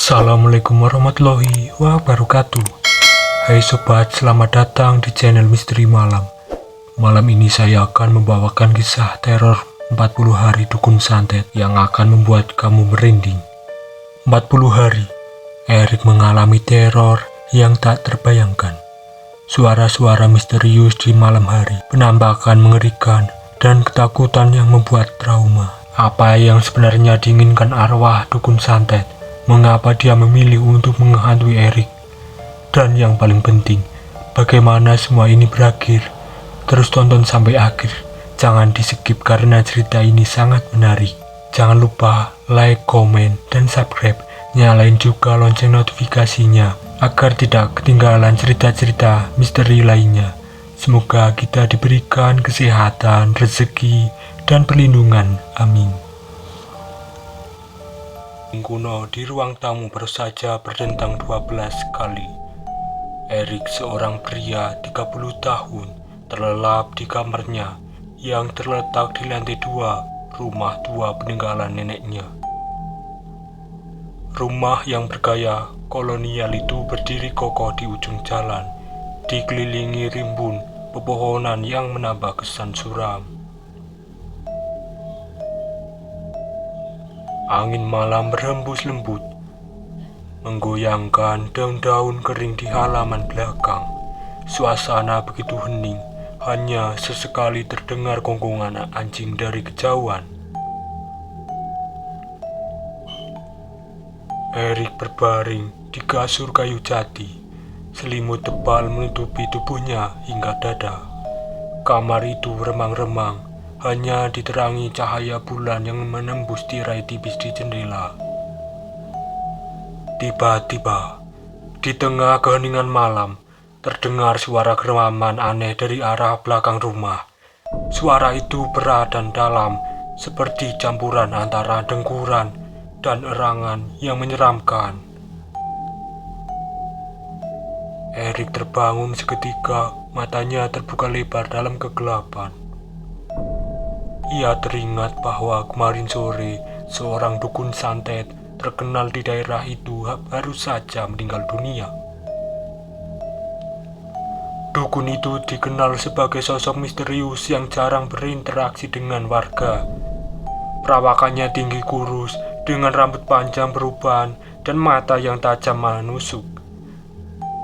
Assalamualaikum warahmatullahi wabarakatuh. Hai sobat, selamat datang di channel Misteri Malam. Malam ini saya akan membawakan kisah teror 40 hari dukun santet yang akan membuat kamu merinding. 40 hari, Erik mengalami teror yang tak terbayangkan. Suara-suara misterius di malam hari, penampakan mengerikan, dan ketakutan yang membuat trauma. Apa yang sebenarnya diinginkan arwah dukun santet? Mengapa dia memilih untuk menghantui Erik? Dan yang paling penting, bagaimana semua ini berakhir? Terus tonton sampai akhir. Jangan di-skip karena cerita ini sangat menarik. Jangan lupa like, komen, dan subscribe. Nyalain juga lonceng notifikasinya agar tidak ketinggalan cerita-cerita misteri lainnya. Semoga kita diberikan kesehatan, rezeki, dan perlindungan. Amin. Kuno di ruang tamu baru saja berdentang 12 kali. Erik, seorang pria 30 tahun, terlelap di kamarnya yang terletak di lantai 2 rumah tua peninggalan neneknya. Rumah yang bergaya kolonial itu berdiri kokoh di ujung jalan, dikelilingi rimbun pepohonan yang menambah kesan suram. Angin malam berhembus lembut, menggoyangkan daun-daun kering di halaman belakang. Suasana begitu hening, hanya sesekali terdengar gonggongan anjing dari kejauhan. Erik berbaring di kasur kayu jati, selimut tebal menutupi tubuhnya hingga dada. Kamar itu remang-remang, hanya diterangi cahaya bulan yang menembus tirai tipis di jendela. Tiba-tiba, di tengah keheningan malam, terdengar suara geraman aneh dari arah belakang rumah. Suara itu berat dan dalam, seperti campuran antara dengkuran dan erangan yang menyeramkan. Erik terbangun seketika, matanya terbuka lebar dalam kegelapan. Ia teringat bahwa kemarin sore seorang dukun santet terkenal di daerah itu baru saja meninggal dunia. Dukun itu dikenal sebagai sosok misterius yang jarang berinteraksi dengan warga. Perawakannya tinggi kurus dengan rambut panjang beruban dan mata yang tajam menusuk.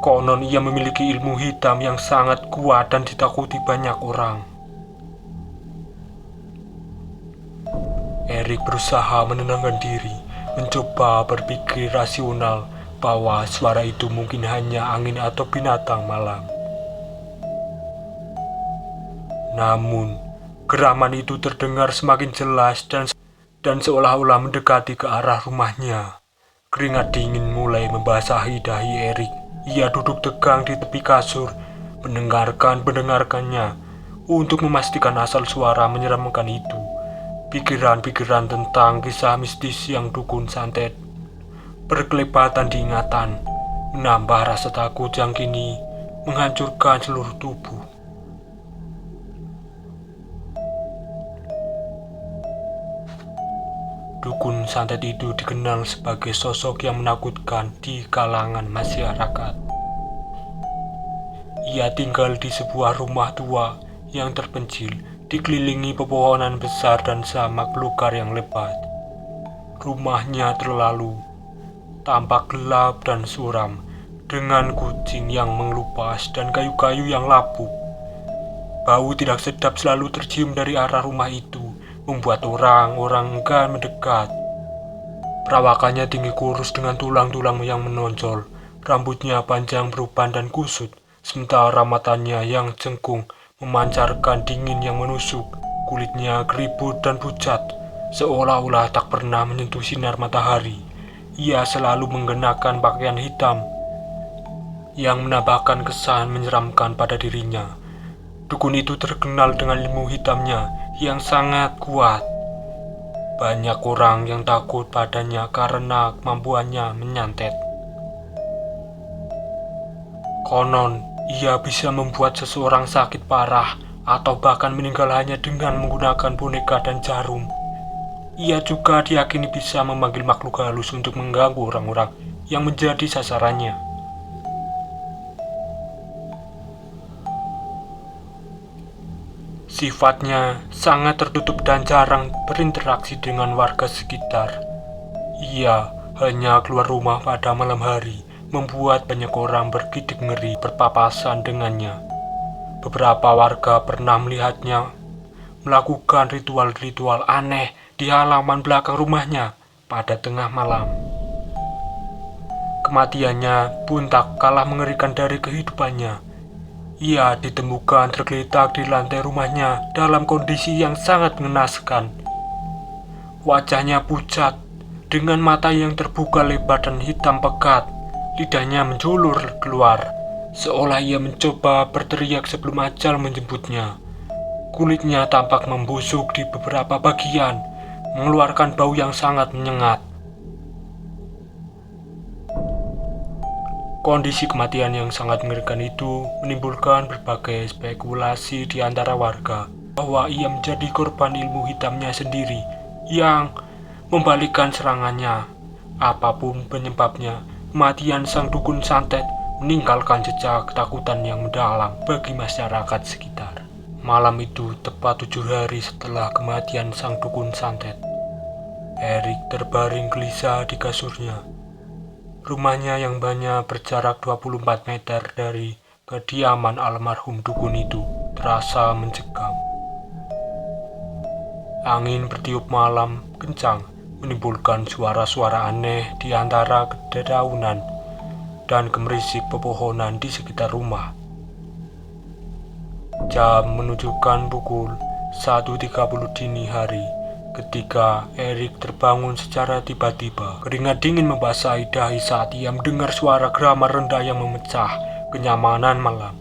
Konon ia memiliki ilmu hitam yang sangat kuat dan ditakuti banyak orang. Erik berusaha menenangkan diri, mencoba berpikir rasional bahwa suara itu mungkin hanya angin atau binatang malam. Namun, geraman itu terdengar semakin jelas dan seolah-olah mendekati ke arah rumahnya. Keringat dingin mulai membasahi dahi Erik. Ia duduk tegang di tepi kasur, mendengarkannya untuk memastikan asal suara menyeramkan itu. Pikiran-pikiran tentang kisah mistis yang dukun santet berkelebatan di ingatan, menambah rasa takut yang kini menghancurkan seluruh tubuh. Dukun santet itu dikenal sebagai sosok yang menakutkan di kalangan masyarakat. Ia tinggal di sebuah rumah tua yang terpencil, dikelilingi pepohonan besar dan samak belukar yang lebat. Rumahnya terlalu tampak gelap dan suram, dengan kucing yang mengelupas dan kayu-kayu yang lapuk. Bau tidak sedap selalu tercium dari arah rumah itu, membuat orang-orang enggan mendekat. Perawakannya tinggi kurus dengan tulang-tulang yang menonjol, rambutnya panjang beruban dan kusut, sementara matanya yang jengkung memancarkan dingin yang menusuk. Kulitnya keriput dan pucat, seolah-olah tak pernah menyentuh sinar matahari. Ia selalu mengenakan pakaian hitam yang menambahkan kesan menyeramkan pada dirinya. Dukun itu terkenal dengan ilmu hitamnya yang sangat kuat. Banyak orang yang takut padanya karena kemampuannya menyantet. Konon, ia bisa membuat seseorang sakit parah atau bahkan meninggal hanya dengan menggunakan boneka dan jarum. Ia juga diyakini bisa memanggil makhluk halus untuk mengganggu orang-orang yang menjadi sasarannya. Sifatnya sangat tertutup dan jarang berinteraksi dengan warga sekitar. Ia hanya keluar rumah pada malam hari, membuat banyak orang bergidik ngeri berpapasan dengannya. Beberapa warga pernah melihatnya melakukan ritual-ritual aneh di halaman belakang rumahnya pada tengah malam. Kematiannya pun tak kalah mengerikan dari kehidupannya. Ia ditemukan tergeletak di lantai rumahnya dalam kondisi yang sangat mengenaskan. Wajahnya pucat, dengan mata yang terbuka lebar dan hitam pekat. Lidahnya menjulur keluar, seolah ia mencoba berteriak sebelum ajal menjemputnya. Kulitnya tampak membusuk di beberapa bagian, mengeluarkan bau yang sangat menyengat. Kondisi kematian yang sangat mengerikan itu menimbulkan berbagai spekulasi di antara warga bahwa ia menjadi korban ilmu hitamnya sendiri yang membalikkan serangannya. Apapun penyebabnya, kematian sang dukun santet meninggalkan jejak ketakutan yang mendalam bagi masyarakat sekitar. Malam itu, tepat 7 hari setelah kematian sang dukun santet, Erik terbaring gelisah di kasurnya. Rumahnya yang banyak berjarak 24 meter dari kediaman almarhum dukun itu terasa mencekam. Angin bertiup malam kencang, menimbulkan suara-suara aneh di antara dedaunan dan gemerisik pepohonan di sekitar rumah. Jam menunjukkan pukul 1.30 dini hari. Ketika Erik terbangun secara tiba-tiba, keringat dingin membasahi dahi saat ia mendengar suara geraman rendah yang memecah kenyamanan malam.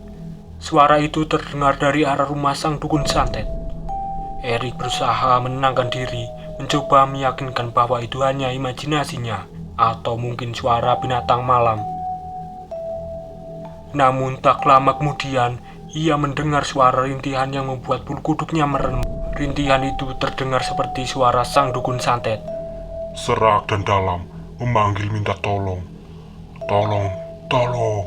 Suara itu terdengar dari arah rumah sang dukun santet. Erik berusaha menenangkan diri, mencoba meyakinkan bahwa itu hanya imajinasinya atau mungkin suara binatang malam. Namun tak lama kemudian, ia mendengar suara rintihan yang membuat bulu kuduknya merem. Rintihan itu terdengar seperti suara sang dukun santet. Serak dan dalam, memanggil minta tolong. Tolong, tolong,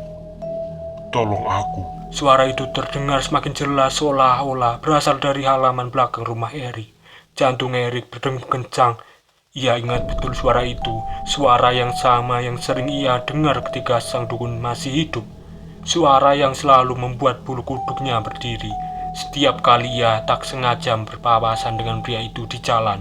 tolong aku. Suara itu terdengar semakin jelas seolah-olah berasal dari halaman belakang rumah Erik. Jantung Erik berdegup kencang. Ia ingat betul suara itu, suara yang sama yang sering ia dengar ketika sang dukun masih hidup. Suara yang selalu membuat bulu kuduknya berdiri setiap kali ia tak sengaja berpapasan dengan pria itu di jalan.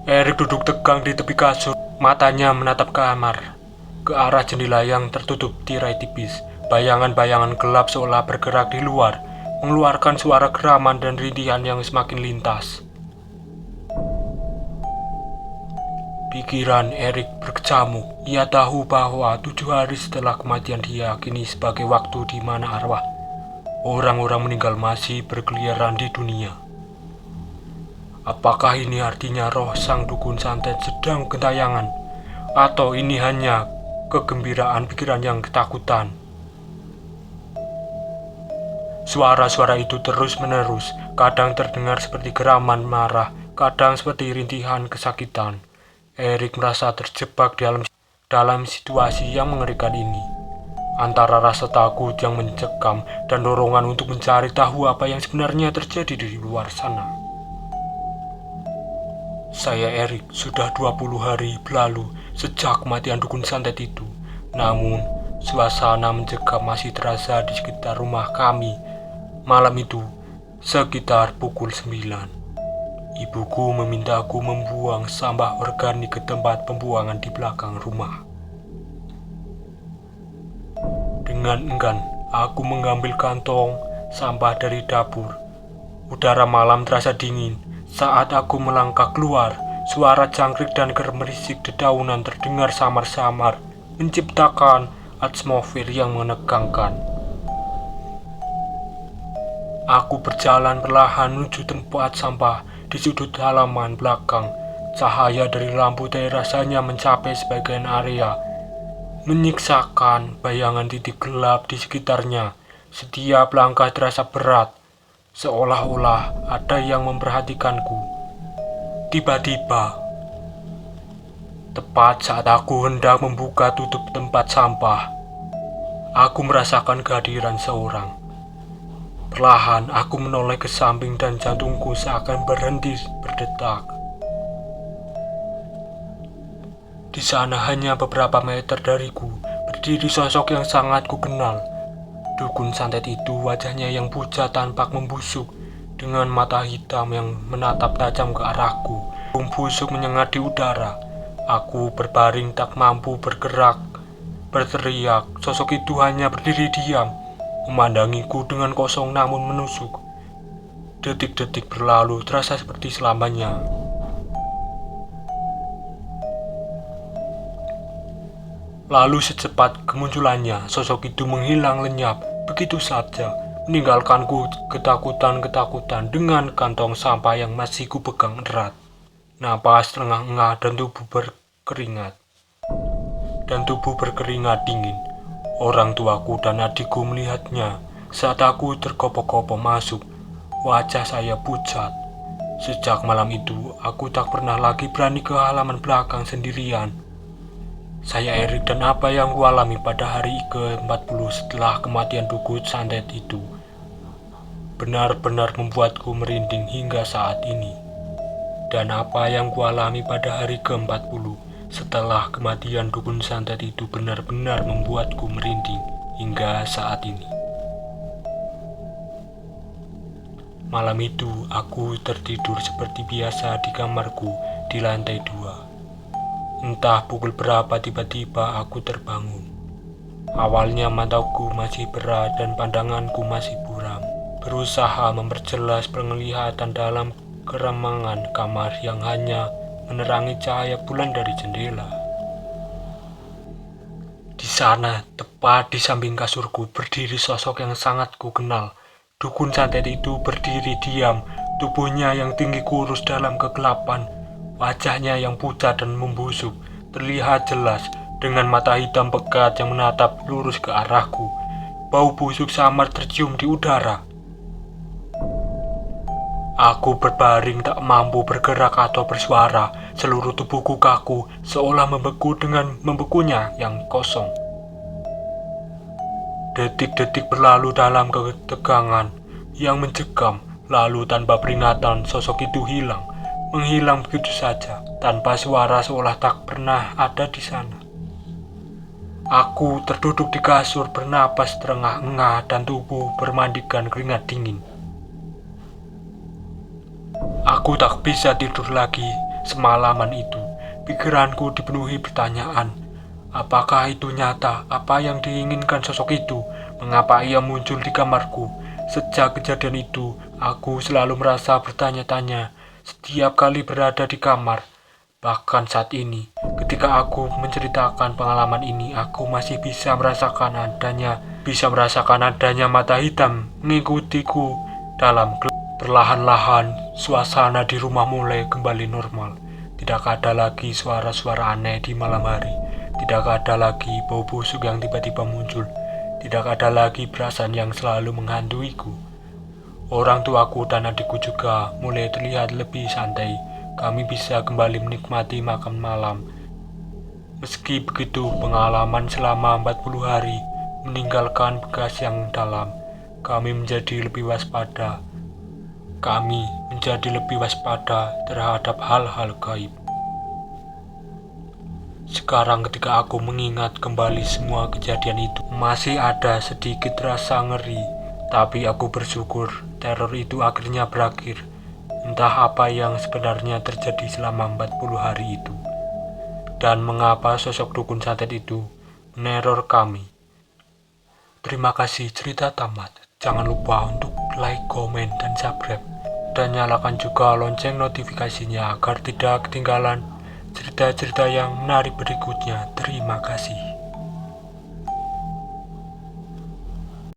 Erik duduk tegang di tepi kasur, matanya menatap ke kamar, ke arah jendela yang tertutup tirai tipis. Bayangan-bayangan gelap seolah bergerak di luar, mengeluarkan suara geraman dan rintihan yang semakin lintas. Pikiran Erik berkecamuk. Ia tahu bahwa 7 hari setelah kematian diyakini sebagai waktu di mana arwah orang-orang meninggal masih berkeliaran di dunia. Apakah ini artinya roh sang dukun santet sedang gentayangan? Atau ini hanya kegembiraan pikiran yang ketakutan? Suara-suara itu terus-menerus, kadang terdengar seperti geraman marah, kadang seperti rintihan kesakitan. Erik merasa terjebak dalam situasi yang mengerikan ini, antara rasa takut yang mencekam dan dorongan untuk mencari tahu apa yang sebenarnya terjadi di luar sana. Saya Erik, sudah 20 hari berlalu sejak kematian dukun santet itu. Namun, suasana mencekam masih terasa di sekitar rumah kami. Malam itu, sekitar pukul 9. Ibuku meminta aku membuang sampah organik ke tempat pembuangan di belakang rumah. Dengan enggan, aku mengambil kantong sampah dari dapur. Udara malam terasa dingin. Saat aku melangkah keluar, suara jangkrik dan gemerisik dedaunan terdengar samar-samar, menciptakan atmosfer yang menegangkan. Aku berjalan perlahan menuju tempat sampah di sudut halaman belakang. Cahaya dari lampu terasanya mencapai sebagian area, menyiksakan bayangan titik gelap di sekitarnya. Setiap langkah terasa berat, seolah-olah ada yang memperhatikanku. Tiba-tiba, Tepat saat aku hendak membuka tutup tempat sampah, aku merasakan kehadiran seorang. Perlahan aku menoleh ke samping dan jantungku seakan berhenti berdetak. Di sana hanya beberapa meter dariku berdiri sosok yang sangat kukenal. Dukun santet itu wajahnya yang pucat tampak membusuk dengan mata hitam yang menatap tajam ke arahku. Busuk menyengat di udara. Aku berbaring tak mampu bergerak. Berteriak, sosok itu hanya berdiri diam, memandangiku dengan kosong namun menusuk. Detik-detik berlalu terasa seperti selamanya. Lalu secepat kemunculannya, sosok itu menghilang lenyap begitu saja, meninggalkanku ketakutan-ketakutan dengan kantong sampah yang masih kupegang erat. Napas terengah-engah dan tubuh berkeringat dingin. Orang tuaku dan adikku melihatnya saat aku terkopoh-kopoh masuk. Wajah saya pucat. Sejak malam itu, aku tak pernah lagi berani ke halaman belakang sendirian. Saya Erik dan apa yang kualami pada hari ke-40 setelah kematian dukun santet itu benar-benar membuatku merinding hingga saat ini. Dan apa yang kualami pada hari ke-40 setelah kematian dukun santet itu benar-benar membuatku merinding hingga saat ini. Malam itu aku tertidur seperti biasa di kamarku di lantai 2. Entah pukul berapa tiba-tiba aku terbangun. Awalnya mataku masih berat dan pandanganku masih buram. Berusaha memperjelas penglihatan dalam keremangan kamar yang hanya menerangi cahaya bulan dari jendela. Di sana, tepat di samping kasurku, berdiri sosok yang sangat kukenal. Dukun santet itu berdiri diam, tubuhnya yang tinggi kurus dalam kegelapan. Wajahnya yang pucat dan membusuk terlihat jelas dengan mata hitam pekat yang menatap lurus ke arahku. Bau busuk samar tercium di udara. Aku berbaring tak mampu bergerak atau bersuara. Seluruh tubuhku kaku seolah membeku dengan membekunya yang kosong. Detik-detik berlalu dalam ketegangan yang mencekam. Lalu tanpa peringatan sosok itu hilang. Menghilang begitu saja, tanpa suara seolah tak pernah ada di sana. Aku terduduk di kasur bernapas terengah-engah dan tubuh bermandikan keringat dingin. Aku tak bisa tidur lagi semalaman itu. Pikiranku dipenuhi pertanyaan. Apakah itu nyata? Apa yang diinginkan sosok itu? Mengapa ia muncul di kamarku? Sejak kejadian itu, aku selalu merasa bertanya-tanya setiap kali berada di kamar. Bahkan saat ini, ketika aku menceritakan pengalaman ini, aku masih bisa merasakan adanya mata hitam mengikutiku dalam gelap. Perlahan-lahan, suasana di rumah mulai kembali normal. Tidak ada lagi suara-suara aneh di malam hari. Tidak ada lagi bau busuk yang tiba-tiba muncul. Tidak ada lagi perasaan yang selalu menghantuiku. Orang tuaku dan adikku juga mulai terlihat lebih santai. Kami bisa kembali menikmati makan malam. Meski begitu, pengalaman selama 40 hari meninggalkan bekas yang dalam. Kami menjadi lebih waspada terhadap hal-hal gaib. Sekarang ketika aku mengingat kembali semua kejadian itu, masih ada sedikit rasa ngeri. Tapi aku bersyukur teror itu akhirnya berakhir. Entah apa yang sebenarnya terjadi selama 40 hari itu. Dan mengapa sosok dukun santet itu meneror kami. Terima kasih, cerita tamat. Jangan lupa untuk like, komen, dan subscribe. Dan nyalakan juga lonceng notifikasinya agar tidak ketinggalan cerita-cerita yang menarik berikutnya. Terima kasih.